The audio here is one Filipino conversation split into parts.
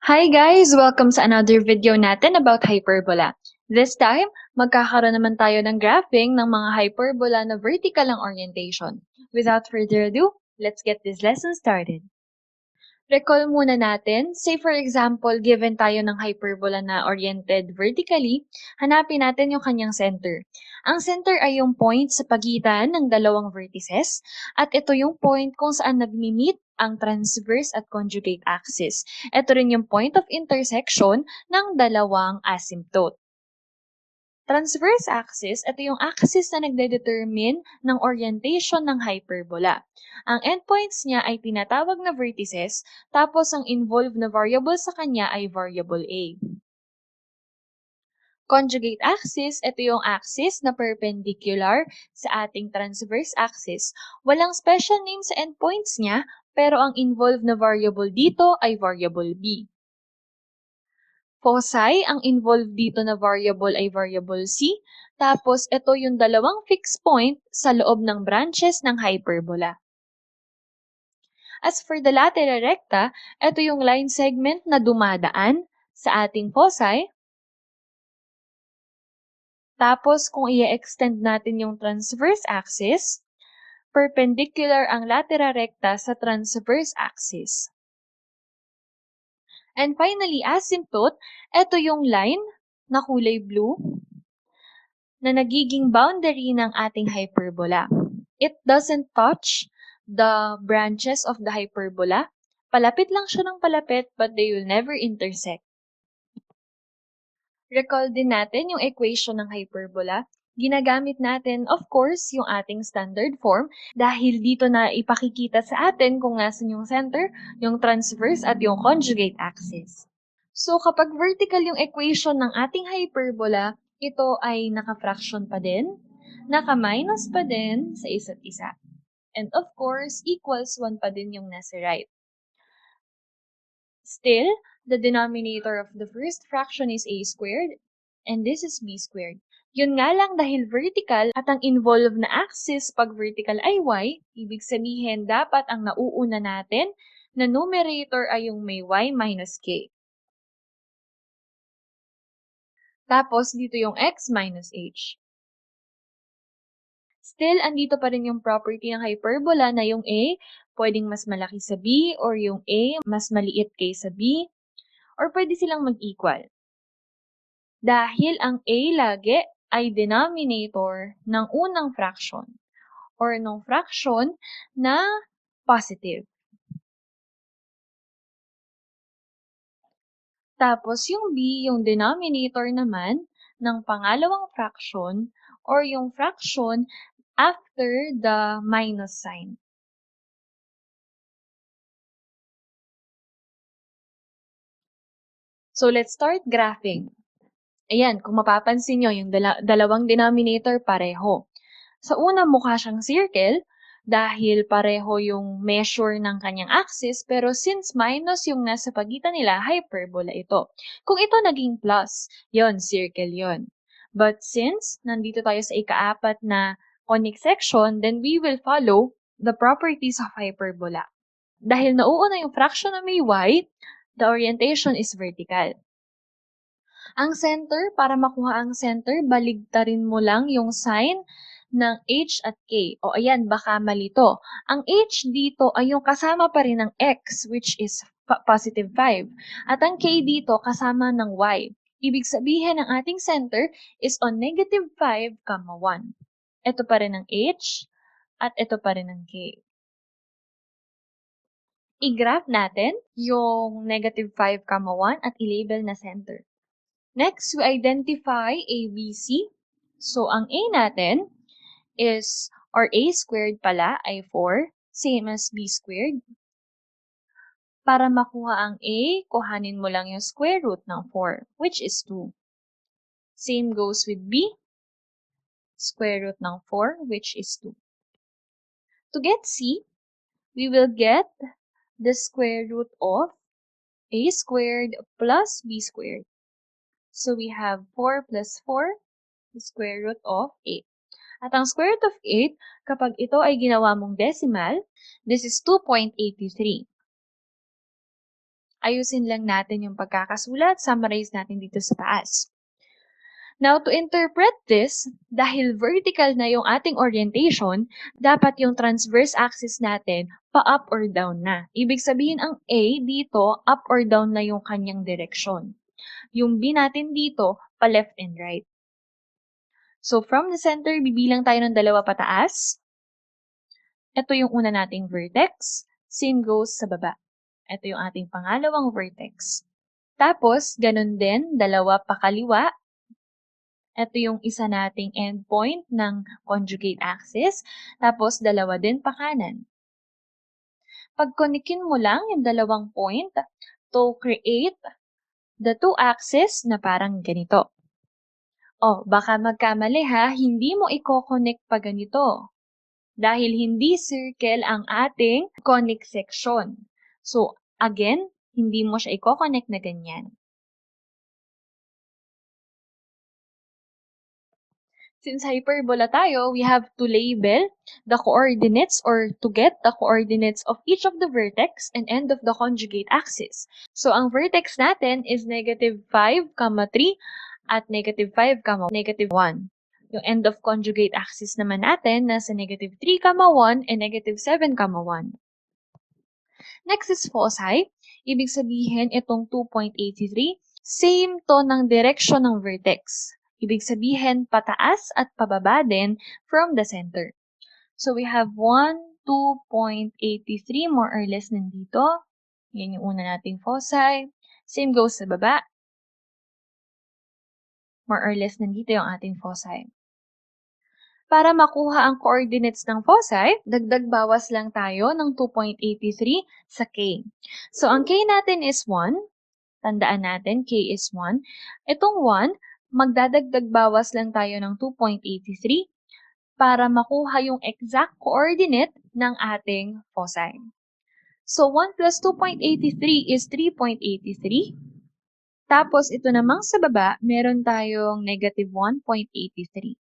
Hi guys! Welcome sa another video natin about hyperbola. This time, magkakaroon naman tayo ng graphing ng mga hyperbola na vertical ang orientation. Without further ado, let's get this lesson started. Recall muna natin, say for example, given tayo ng hyperbola na oriented vertically, hanapin natin yung kanyang center. Ang center ay yung point sa pagitan ng dalawang vertices, at ito yung point kung saan nagmi-meet ang transverse at conjugate axis. Ito rin yung point of intersection ng dalawang asymptote. Transverse axis, ito yung axis na nagde-determine ng orientation ng hyperbola. Ang endpoints niya ay tinatawag na vertices, tapos ang involved na variable sa kanya ay variable A. Conjugate axis, ito yung axis na perpendicular sa ating transverse axis. Walang special name sa endpoints niya, pero ang involved na variable dito ay variable B. Foci, ang involved dito na variable ay variable C, tapos ito yung dalawang fixed point sa loob ng branches ng hyperbola. As for the latera recta, ito yung line segment na dumadaan sa ating foci. Tapos kung i-extend natin yung transverse axis, perpendicular ang latera recta sa transverse axis. And finally, asymptote, ito yung line na kulay blue na nagiging boundary ng ating hyperbola. It doesn't touch the branches of the hyperbola. Palapit lang siya ng palapit, but they will never intersect. Recall din natin yung equation ng hyperbola. Ginagamit natin, of course, yung ating standard form dahil dito na ipakikita sa atin kung nasan yung center, yung transverse at yung conjugate axis. So, kapag vertical yung equation ng ating hyperbola, ito ay naka-fraction pa din, naka-minus pa din sa isa't isa. And of course, equals 1 pa din yung nasa right. Still, the denominator of the first fraction is a squared, and this is b squared. Yun nga lang dahil vertical at ang involved na axis pag vertical ay y, ibig sabihin dapat ang nauuna natin na numerator ay yung may y minus k. Tapos, dito yung x minus h. Still, andito pa rin yung property ng hyperbola na yung a, pwedeng mas malaki sa b, or yung a, mas maliit kaysa b, or pwede silang mag-equal. Dahil ang a lagi ay denominator ng unang fraction, or ng fraction na positive. Tapos yung b, yung denominator naman ng pangalawang fraction or yung fraction after the minus sign. So let's start graphing. Ayan, kung mapapansin nyo, yung dalawang denominator pareho. Sa una, mukha siyang circle dahil pareho yung measure ng kanyang axis, pero since minus yung nasa pagitan nila, hyperbola ito. Kung ito naging plus, yon circle yon. But since nandito tayo sa ikaapat na conic section, then we will follow the properties of hyperbola. Dahil nauuna yung fraction na may y, the orientation is vertical. Ang center, para makuha ang center, baligtarin mo lang yung sign ng h at k. O ayan, baka malito. Ang h dito ay yung kasama pa rin ng x, which is positive 5. At ang k dito kasama ng y. Ibig sabihin ng ating center is on negative 5, 1. Ito pa rin ang h at ito pa rin ang k. I-graph natin yung negative 5, 1 at i-label na center. Next, we identify A, B, C. So, ang A natin is, or A squared pala, ay 4, same as B squared. Para makuha ang A, kuhanin mo lang yung square root ng 4, which is 2. Same goes with B, square root ng 4, which is 2. To get C, we will get the square root of A squared plus B squared. So, we have 4 plus 4, the square root of 8. At ang square root of 8, kapag ito ay ginawa mong decimal, this is 2.83. Ayusin lang natin yung pagkakasulat, summarize natin dito sa taas. Now, to interpret this, dahil vertical na yung ating orientation, dapat yung transverse axis natin pa-up or down na. Ibig sabihin ang A dito, up or down na yung kanyang direksyon. Yung B natin dito, pa-left and right. So, from the center, bibilang tayo ng dalawa pataas. Ito yung una nating vertex. Same goes sa baba. Ito yung ating pangalawang vertex. Tapos, ganun din, dalawa pa kaliwa. Ito yung isa nating endpoint ng conjugate axis. Tapos, dalawa din pa kanan. Pagkonikin mo lang yung dalawang point to create the two axes na parang ganito. Oh, baka magkamali ha, hindi mo i-connect pa ganito. Dahil hindi circle ang ating conic section. So, again, hindi mo siya i-connect na ganyan. Since hyperbola tayo, we have to label the coordinates or to get the coordinates of each of the vertex and end of the conjugate axis. So, ang vertex natin is -5, 3 at -5, -1. Yung end of conjugate axis naman natin nasa -3, 1 and -7, 1. Next is foci. Ibig sabihin itong 2.83, same to ng direksyon ng vertex. Ibig sabihin, pataas at pababa din from the center. So, we have 2.83 more or less nandito. Yan yung una nating foci. Same goes sa baba. More or less nandito yung ating foci. Para makuha ang coordinates ng foci, dagdag bawas lang tayo ng 2.83 sa K. So, ang K natin is 1. Tandaan natin, K is 1. Itong 1, magdadagdag bawas lang tayo ng 2.83 para makuha yung exact coordinate ng ating foci. So, 1 plus 2.83 is 3.83. Tapos, ito namang sa baba, meron tayong -1.83.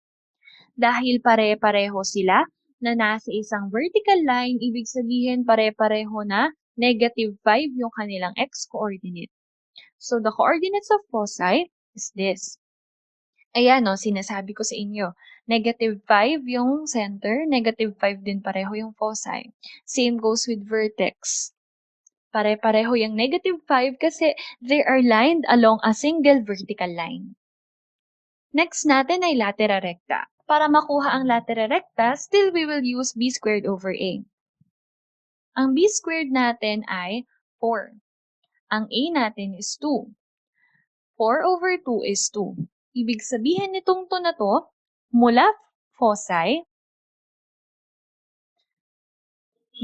Dahil pare-pareho sila na nasa isang vertical line, ibig sabihin pare-pareho na -5 yung kanilang x-coordinate. So, the coordinates of foci is this. Ayan, no, sinasabi ko sa inyo. -5 yung center, -5 din pareho yung foci. Same goes with vertex. Pare-pareho yung -5 kasi they are lined along a single vertical line. Next natin ay latera recta. Para makuha ang latera recta, still we will use b squared over a. Ang b squared natin ay 4. Ang a natin is 2. 4 over 2 is 2. Ibig sabihin nitong 2 na to, mula foci,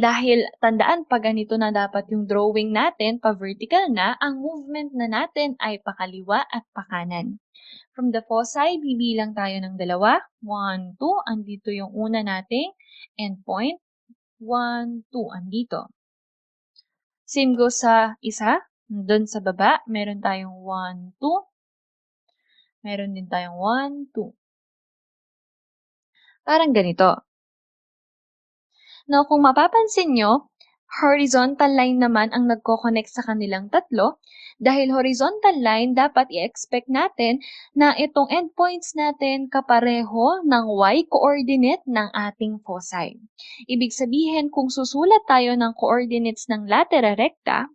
dahil tandaan pa ganito na dapat yung drawing natin, pa-vertical na, ang movement na natin ay pakaliwa at pakanan. From the foci, bibilang tayo ng dalawa. 1, 2, andito yung una nating endpoint. 1, 2, andito. Same goes sa isa. Doon sa baba, meron tayong 1, 2. Meron din tayong 1, 2. Parang ganito. Now, kung mapapansin nyo, horizontal line naman ang nagko-connect sa kanilang tatlo. Dahil horizontal line, dapat i-expect natin na itong endpoints natin kapareho ng y-coordinate ng ating foci. Ibig sabihin, kung susulat tayo ng coordinates ng latera recta,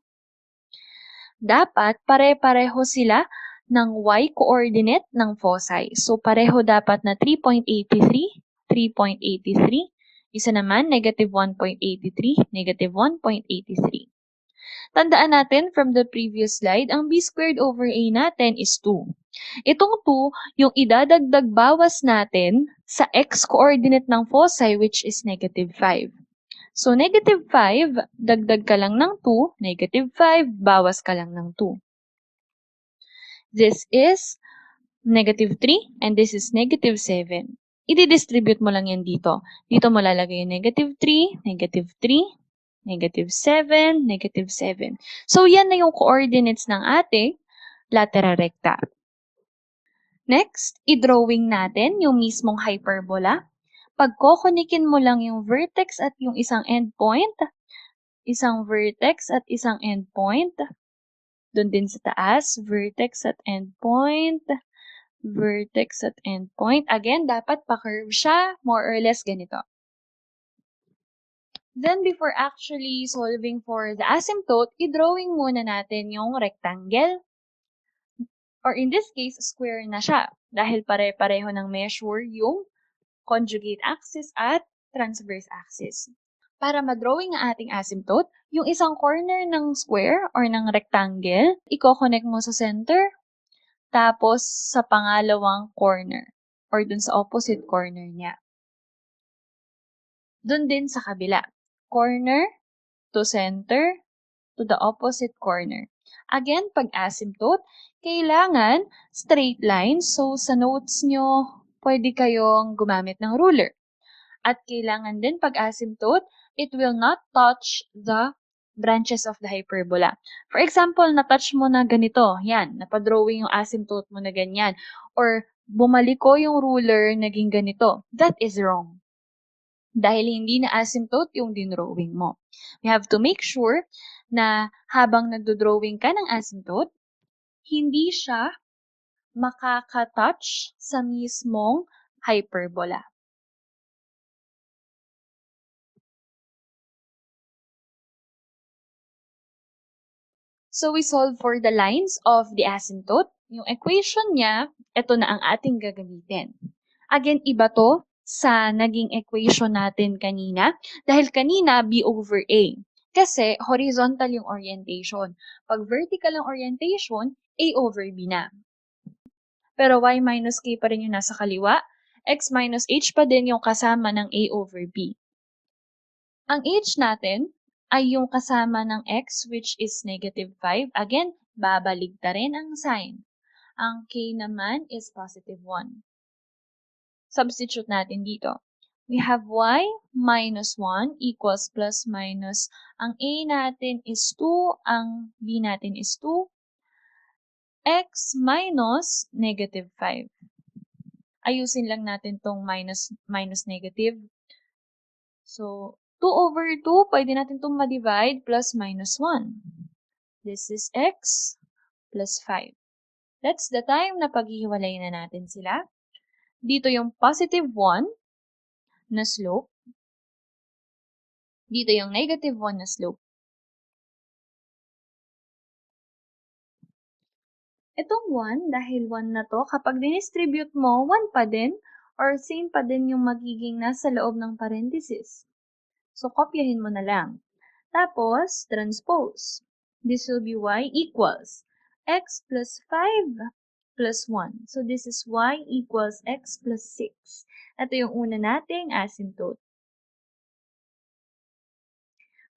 dapat pare-pareho sila ng y-coordinate ng foci. So, pareho dapat na 3.83, 3.83. Isa naman, -1.83, -1.83. Tandaan natin from the previous slide, ang b squared over a natin is 2. Itong 2, yung idadagdag bawas natin sa x-coordinate ng foci which is -5. So, -5, dagdag ka lang ng 2, -5, bawas ka lang ng 2. This is -3 and this is -7. I-distribute mo lang yan dito. Dito mo lalagay yung -3, -3, -7, -7. So, yan na yung coordinates ng ating latera recta. Next, i-drawing natin yung mismong hyperbola. Pagkokonikin mo lang yung vertex at yung isang endpoint, isang vertex at isang endpoint, Doon din sa taas, vertex at endpoint, vertex at endpoint. Again, dapat pa-curve siya, more or less ganito. Then, before actually solving for the asymptote, i-drawing muna natin yung rectangle. Or in this case, square na siya. Dahil pare-pareho ng measure yung conjugate axis at transverse axis. Para ma-drawing ang ating asymptote, yung isang corner ng square or ng rectangle, i-connect mo sa center, tapos sa pangalawang corner or dun sa opposite corner niya. Dun din sa kabila. Corner to center to the opposite corner. Again, pag asymptote, kailangan straight line. So, sa notes nyo, pwede kayong gumamit ng ruler. At kailangan din pag asymptote, it will not touch the branches of the hyperbola. For example, na-touch mo na ganito. Yan, napadrawing yung asymptote mo na ganyan. Or bumaliko yung ruler, naging ganito. That is wrong. Dahil hindi na asymptote yung dinrawing mo. We have to make sure na habang nagdo-drawing ka ng asymptote, hindi siya makaka-touch sa mismong hyperbola. So, we solve for the lines of the asymptote. Yung equation niya, ito na ang ating gagamitin. Again, iba to sa naging equation natin kanina. Dahil kanina, B over A. Kasi horizontal yung orientation. Pag vertical ang orientation, A over B na. Pero y minus k pa rin yung nasa kaliwa. X minus h pa din yung kasama ng A over B. Ang h natin ay yung kasama ng x which is negative 5. Again, babaligtarin ang sign. Ang k naman is positive 1. Substitute natin dito. We have y minus 1 equals plus minus. Ang a natin is 2, ang b natin is 2. X minus negative 5. Ayusin lang natin tong minus negative. So, 2 over 2, pwede natin itong ma-divide plus minus 1. This is x plus 5. That's the time na paghihiwalay na natin sila. Dito yung positive 1 na slope. Dito yung negative 1 na slope. Itong 1, dahil 1 na to, kapag dinistribute mo, 1 pa din or same pa din yung magiging nasa loob ng parenthesis. So, kopyahin mo na lang. Tapos, transpose. This will be y equals x plus 5 plus 1. So, this is y equals x plus 6. Ito yung una nating asymptote.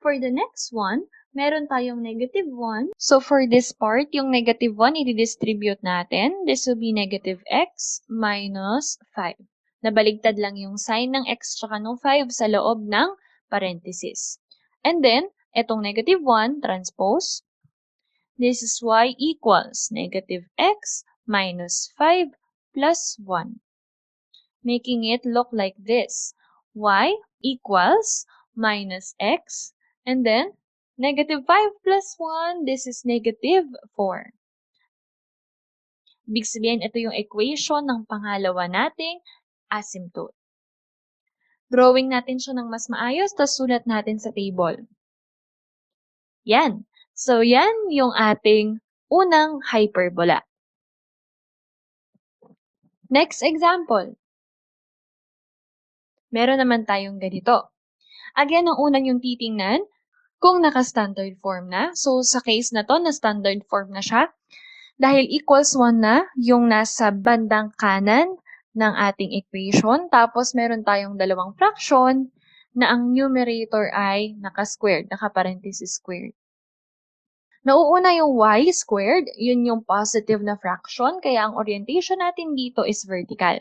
For the next one, meron tayong negative 1. So, for this part, yung negative 1, i-distribute natin. This will be negative x minus 5. Nabaligtad lang yung sign ng x tsaka ng 5 sa loob ng parenthesis. And then, etong negative 1, transpose. This is y equals negative x minus 5 plus 1. Making it look like this. Y equals minus x. And then, negative 5 plus 1, this is negative 4. Ibig sabihin, ito yung equation ng pangalawa nating asymptote. Drawing natin siya ng mas maayos, tapos sulat natin sa table. Yan. So, yan yung ating unang hyperbola. Next example. Meron naman tayong ganito. Again, ang unang yung titingnan, kung naka-standard form na. So, sa case na to, na-standard form na siya. Dahil equals 1 na yung nasa bandang kanan ng ating equation. Tapos, meron tayong dalawang fraction na ang numerator ay naka-squared, naka-parenthesis squared. Nauuna yung y squared, yun yung positive na fraction, kaya ang orientation natin dito is vertical.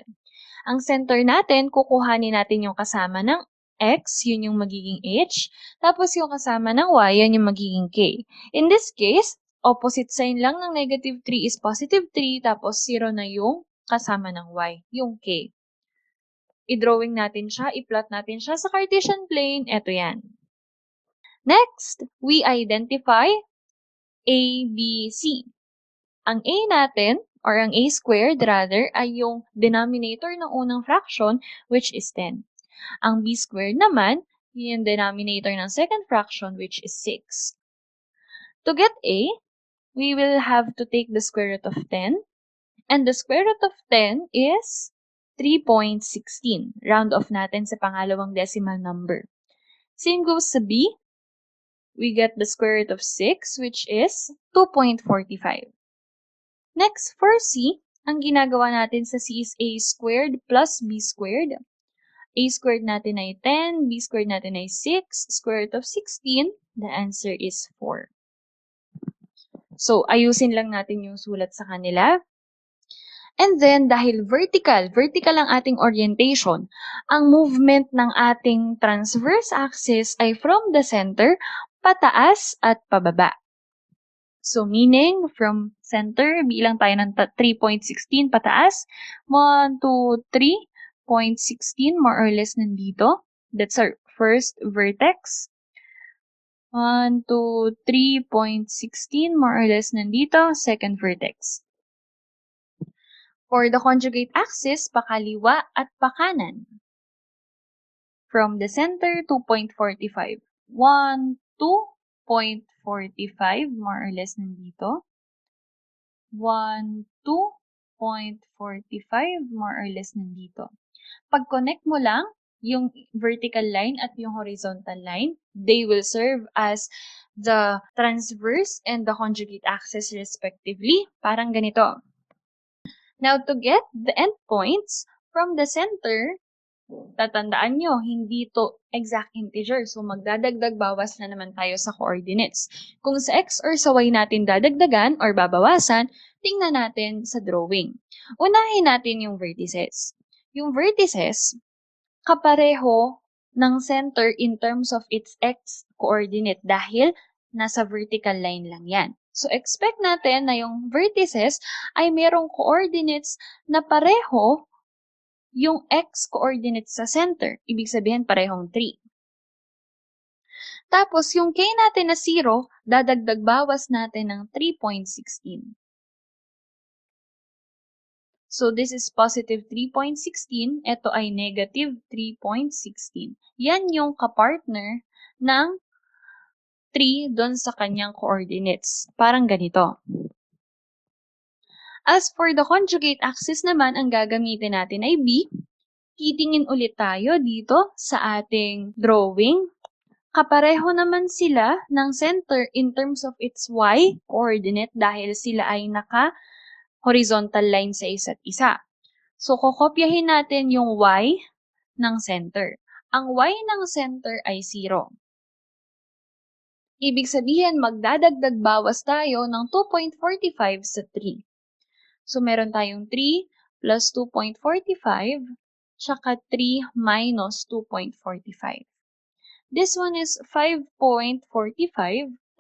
Ang center natin, kukuhanin natin yung kasama ng x, yun yung magiging h, tapos yung kasama ng y, yun yung magiging k. In this case, opposite sign lang ng negative 3 is positive 3, tapos 0 na yung kasama ng y, yung k. I-drawing natin siya, i-plot natin siya sa Cartesian plane, eto yan. Next, we identify A, B, C. Ang A natin, or ang A squared rather, ay yung denominator ng unang fraction, which is 10. Ang B squared naman, yung denominator ng second fraction, which is 6. To get A, we will have to take the square root of 10. And the square root of 10 is 3.16. Round off natin sa pangalawang decimal number. Same goes sa B. We get the square root of 6, which is 2.45. Next, for C, ang ginagawa natin sa C is A squared plus B squared. A squared natin ay 10, B squared natin ay 6, square root of 16, the answer is 4. So, ayusin lang natin yung sulat sa kanila. And then, dahil vertical ang ating orientation, ang movement ng ating transverse axis ay from the center, pataas at pababa. So, meaning, from center, bilang tayo ng 3.16 pataas. 1, 2, 3.16, more or less nandito. That's our first vertex. 1, 2, 3.16, more or less nandito, second vertex. For the conjugate axis, pakaliwa at pakanan. From the center, 2.45. 1, 2.45, more or less nandito. 1, 2.45, more or less nandito. Pag-connect mo lang yung vertical line at yung horizontal line, they will serve as the transverse and the conjugate axis respectively. Parang ganito. Now, to get the endpoints from the center, tatandaan nyo, hindi to exact integer. So, magdadagdag bawas na naman tayo sa coordinates. Kung sa x or sa y natin dadagdagan or babawasan, tingnan natin sa drawing. Unahin natin yung vertices. Yung vertices, kapareho ng center in terms of its x coordinate dahil nasa vertical line lang yan. So, expect natin na yung vertices ay merong coordinates na pareho yung x-coordinates sa center. Ibig sabihin, parehong 3. Tapos, yung k natin na 0, dadagdag bawas natin ng 3.16. So, this is positive 3.16. Ito ay negative 3.16. Yan yung kapartner ng 3 doon sa kanyang coordinates. Parang ganito. As for the conjugate axis naman, ang gagamitin natin ay B. Titingin ulit tayo dito sa ating drawing. Kapareho naman sila ng center in terms of its y coordinate dahil sila ay naka-horizontal line sa isa't isa. So, kokopyahin natin yung y ng center. Ang y ng center ay 0. Ibig sabihin, magdadagdag bawas tayo ng 2.45 sa 3. So, meron tayong 3 plus 2.45, tsaka 3 minus 2.45. This one is 5.45,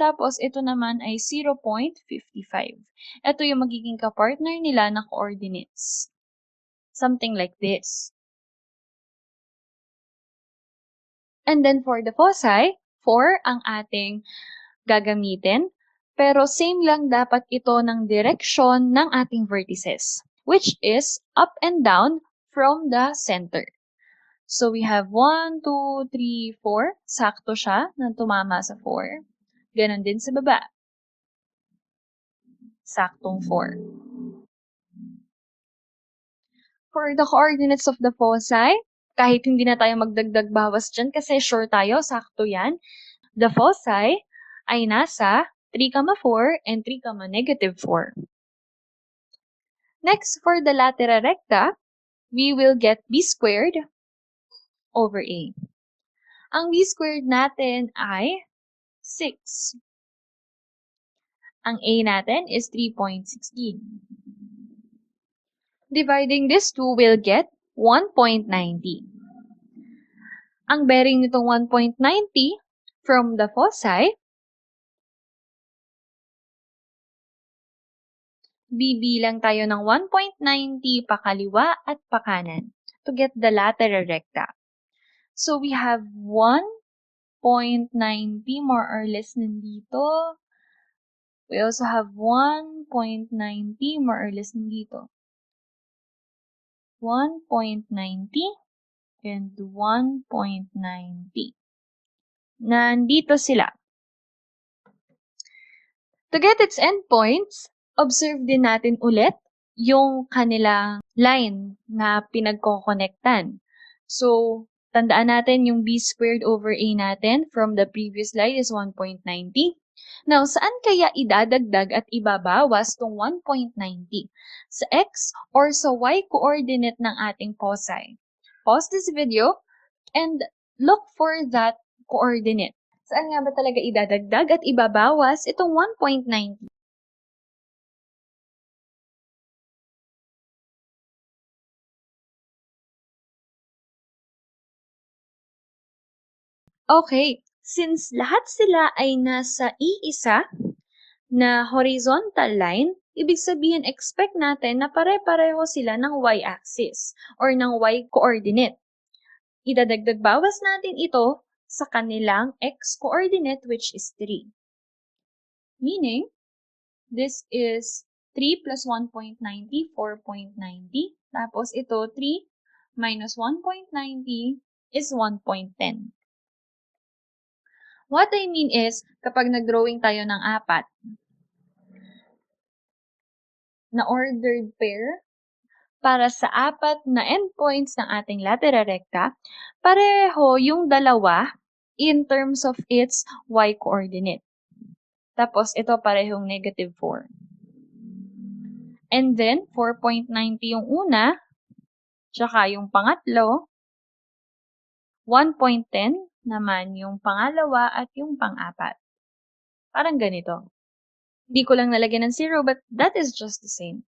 tapos ito naman ay 0.55. Ito yung magiging kapartner nila na coordinates. Something like this. And then for the foci, 4 ang ating gagamitin, pero same lang dapat ito ng direction ng ating vertices, which is up and down from the center. So we have 1, 2, 3, 4. Sakto siya na tumama sa 4. Ganon din sa baba. Saktong 4. For the coordinates of the foci, kahit hindi na tayo magdagdag bawas dyan kasi sure tayo, sakto yan. The foci ay nasa 3, 4 and 3, negative 4. Next, for the latera recta, we will get b squared over a. Ang b squared natin ay 6. Ang a natin is 3.16. Dividing this two, we'll get 1.90. Ang bearing nitong 1.90 from the foci, bibilang tayo ng 1.90 pakaliwa at pakanan to get the latera recta. So we have 1.90 more or less nandito. We also have 1.90 more or less dito. 1.90 and 1.90. Nandito sila. To get its endpoints, observe din natin ulit yung kanilang line na pinagkokonektan. So, tandaan natin yung b squared over a natin from the previous slide is 1.90. Now, saan kaya idadagdag at ibabawas tong 1.90? Sa x or sa y coordinate ng ating foci? Pause this video and look for that coordinate. Saan nga ba talaga idadagdag at ibabawas itong 1.90? Okay, since lahat sila ay nasa iisa na horizontal line, ibig sabihin expect natin na pare-pareho sila ng y-axis or ng y-coordinate. Idadagdag bawas natin ito sa kanilang x-coordinate which is 3. Meaning, this is 3 plus 1.90, 4.90. Tapos ito, 3 minus 1.90 is 1.10. What I mean is, kapag nag-drawing tayo ng apat na ordered pair, para sa apat na endpoints ng ating lateral recta, pareho yung dalawa in terms of its y-coordinate. Tapos ito parehong negative 4. And then, 4.90 yung una, tsaka yung pangatlo, 1.10 naman yung pangalawa at yung pang-apat. Parang ganito. Hindi ko lang nalagyan ng 0, but that is just the same.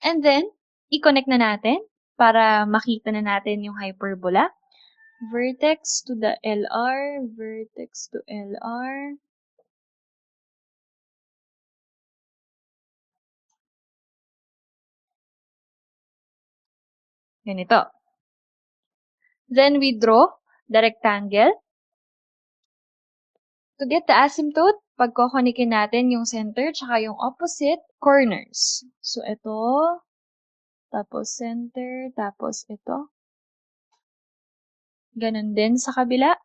And then, i-connect na natin para makita na natin yung hyperbola. Vertex to the LR, vertex to LR. Ganito. Then we draw the rectangle. To get the asymptote, pagkokonikin natin yung center tsaka yung opposite corners. So, ito, tapos center, tapos ito. Ganon din sa kabila.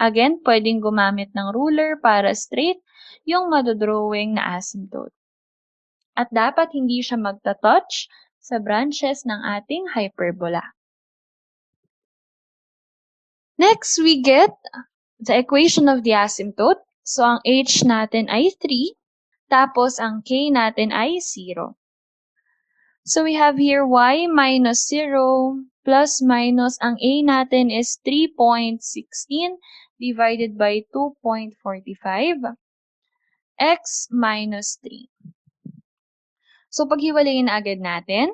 Again, pwedeng gumamit ng ruler para straight yung madodrawing na asymptote. At dapat hindi siya magta-touch sa branches ng ating hyperbola. Next, we get the equation of the asymptote. So, ang h natin ay 3, tapos ang k natin ay 0. So, we have here y minus 0 plus minus ang a natin is 3.16 divided by 2.45 x minus 3. So, paghiwalayin na agad natin.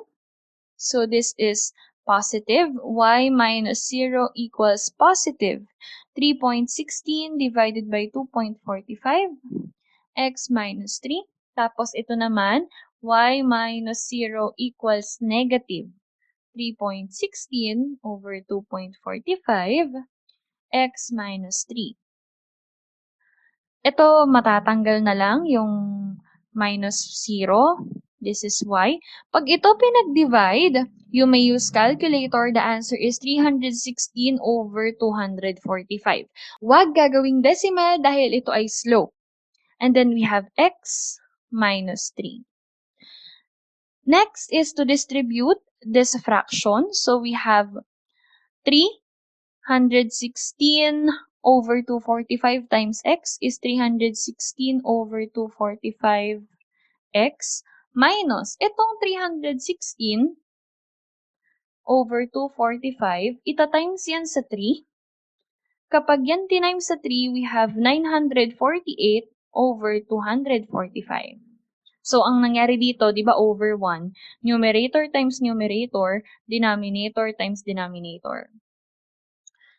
So, this is positive. Y minus 0 equals positive 3.16 divided by 2.45 x minus 3. Tapos, ito naman, y minus 0 equals negative 3.16 over 2.45 x minus 3. Ito, matatanggal na lang yung minus 0. This is y. Pag ito pinag-divide, you may use calculator. The answer is 316 over 245. Huwag gagawing decimal dahil ito ay slope. And then we have x minus 3. Next is to distribute this fraction. So we have 316 over 245 times x is 316 over 245 x minus itong 316 over 245, ita-times yan sa 3. Kapag yan tinimes sa 3, we have 948 over 245. So, ang nangyari dito, di ba, over 1, numerator times numerator, denominator times denominator.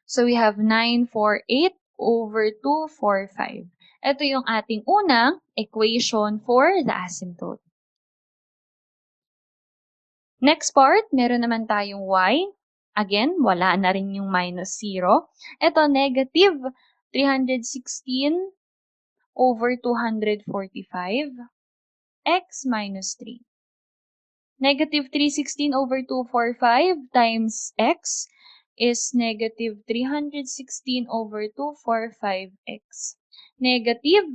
So, we have 948 over 245. Ito yung ating unang equation for the asymptote. Next part, meron naman tayong y. Again, wala na rin yung minus 0. Ito, negative 316 over 245, x minus 3. Negative 316 over 245 times x is negative 316 over 245x. Negative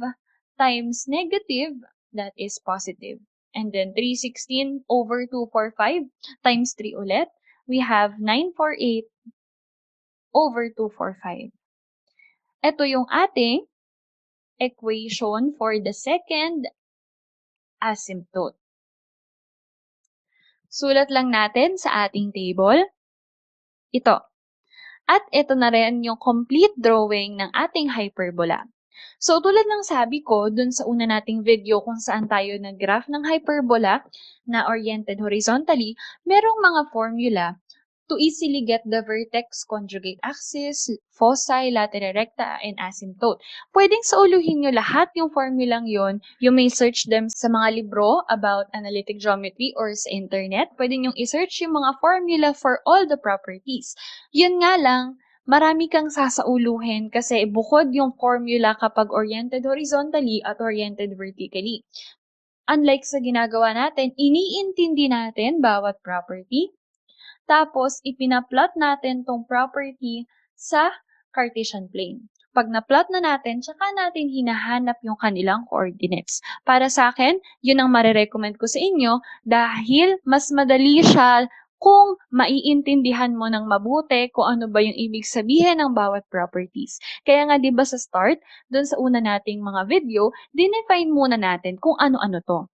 times negative, that is positive. And then 316 over 245 times 3 ulit, we have 948 over 245. Ito yung ating equation for the second asymptote. Sulat lang natin sa ating table. Ito. At ito na rin yung complete drawing ng ating hyperbola. So, tulad ng sabi ko dun sa una nating video kung saan tayo nag-graph ng hyperbola na oriented horizontally, merong mga formula to easily get the vertex, conjugate axis, foci, lateral recta, and asymptote. Pwedeng sauluhin nyo lahat yung formulang yon. You may search them sa mga libro about analytic geometry or sa internet. Pwede nyo i-search yung mga formula for all the properties. Yun nga lang, marami kang sasauluhin kasi bukod yung formula kapag oriented horizontally at oriented vertically. Unlike sa ginagawa natin, iniintindi natin bawat property. Tapos, ipina-plot natin tong property sa Cartesian plane. Pag na-plot na natin, tsaka natin hinahanap yung kanilang coordinates. Para sa akin, yun ang marirecommend ko sa inyo dahil mas madali siya kung maiintindihan mo ng mabuti kung ano ba yung ibig sabihin ng bawat properties. Kaya nga 'di ba sa start, dun sa una nating mga video, dinefine muna natin kung ano-ano to.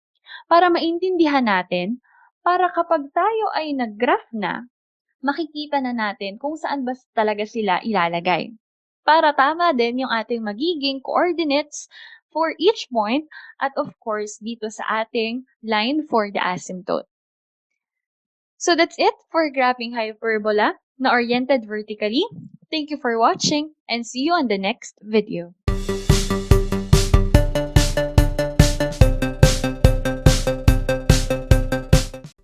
Para maintindihan natin, para kapag tayo ay nag-graph na, makikita na natin kung saan ba talaga sila ilalagay. Para tama din yung ating magiging coordinates for each point at of course dito sa ating line for the asymptote. So that's it for graphing hyperbola na oriented vertically. Thank you for watching and see you on the next video.